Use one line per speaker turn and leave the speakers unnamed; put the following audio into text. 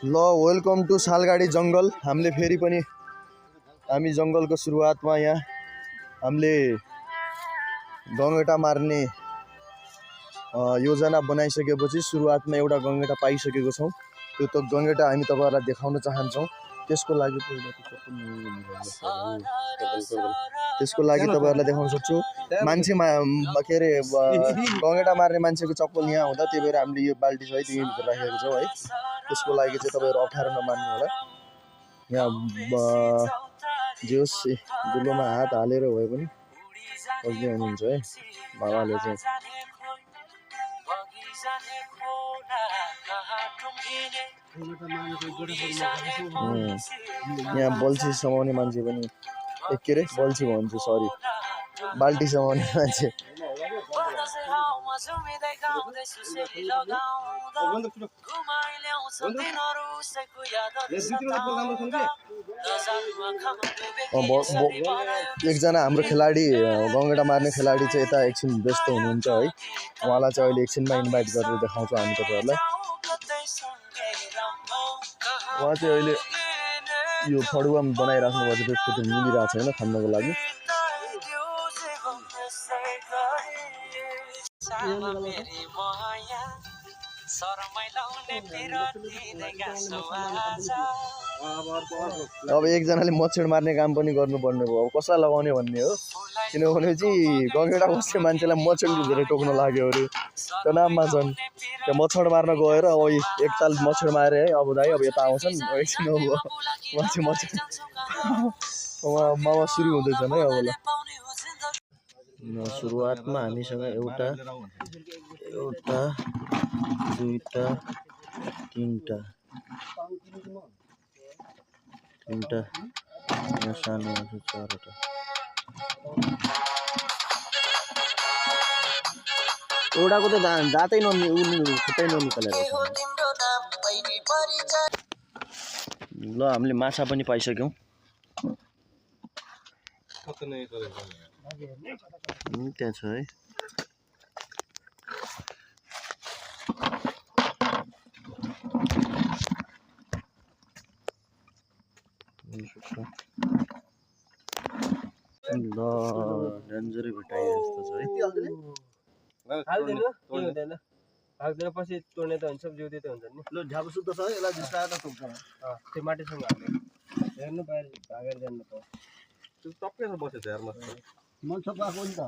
ल welcome to सालगाडी जङ्गल। हामीले फेरि पनि हामी जङ्गलको सुरुवातमा यहाँ हामीले गङ्गेटा मार्ने योजना बनाइसकेपछि सुरुवातमा एउटा गङ्गेटा पाइसकेको छौँ। त्यो त गङ्गेटा हामी तपाईँहरूलाई देखाउन चाहन्छौँ। त्यसको लागि तपाईँहरूलाई देखाउन सक्छु। मान्छे के अरे गङ्गेटा मार्ने मान्छेको चप्पल यहाँ हुँदा त्यही भएर हामीले यो बाल्टी सहित यहीँभित्र राखेको छौँ है। त्यसको लागि चाहिँ तपाईँहरू अप्ठ्यारो नमान्नु होला। यहाँ जे होस् दुलोमा हात हालेर भए पनि बस्दै हुनुहुन्छ है बाबाले चाहिँ। यहाँ बल्छी समाउने मान्छे पनि के अरे बल्छी भन्छु सरी बाल्टी समाउने मान्छे एकजना हाम्रो खेलाडी गङ्गेटा मार्ने खेलाडी चाहिँ यता एकछिन व्यस्त हुनुहुन्छ है। उहाँलाई चाहिँ अहिले एकछिनमा इन्भाइट गरेर देखाउँछौँ हामी तपाईँहरूलाई। उहाँ चाहिँ अहिले यो फडुवा बनाइराख्नु भएको छ, त्यसको चाहिँ मिलिरहेको छ होइन खान्नको लागि। अब एकजनाले मच्छर मार्ने काम पनि गर्नुपर्ने भयो। अब कसलाई लगाउने भन्ने हो, किनभने चाहिँ गङ्गेटा बस्ने मान्छेलाई मच्छरले धेरै टोक्न लाग्यो अरे त्यो नाममा छन्। त्यो मच्छर मार्न गएर अब एकताल मच्छर मारे है। अब दाइ अब यता आउँछन् एकछिन अब उहाँ चाहिँ मच्छर उहाँ सुरु हुँदैछन् है। अब ल सुरुवातमा हामीसँग एउटा दुईटा तीनटा यहाँ सानो चारवटा एउटाको त दाँतै खुट्टै ननिकालेर। ल हामीले माछा पनि पाइसक्यौँ। त्यहाँ छ है। ल डेन्जरै भेटाइए जस्तो छ है।
हाल्दैन पछि तोड्ने त हुन्छ जिउँदै त हुन्छ नि।
ल झ्याप सुत्त छ यसलाई जिस्काएर टोक्छ।
त्यो माटिसँग हाल्यो हेर्नु बाहिर भागेर जानु त
त्यो टक्कै बसेछ यार मस्त
मन्छ पाएको नि त।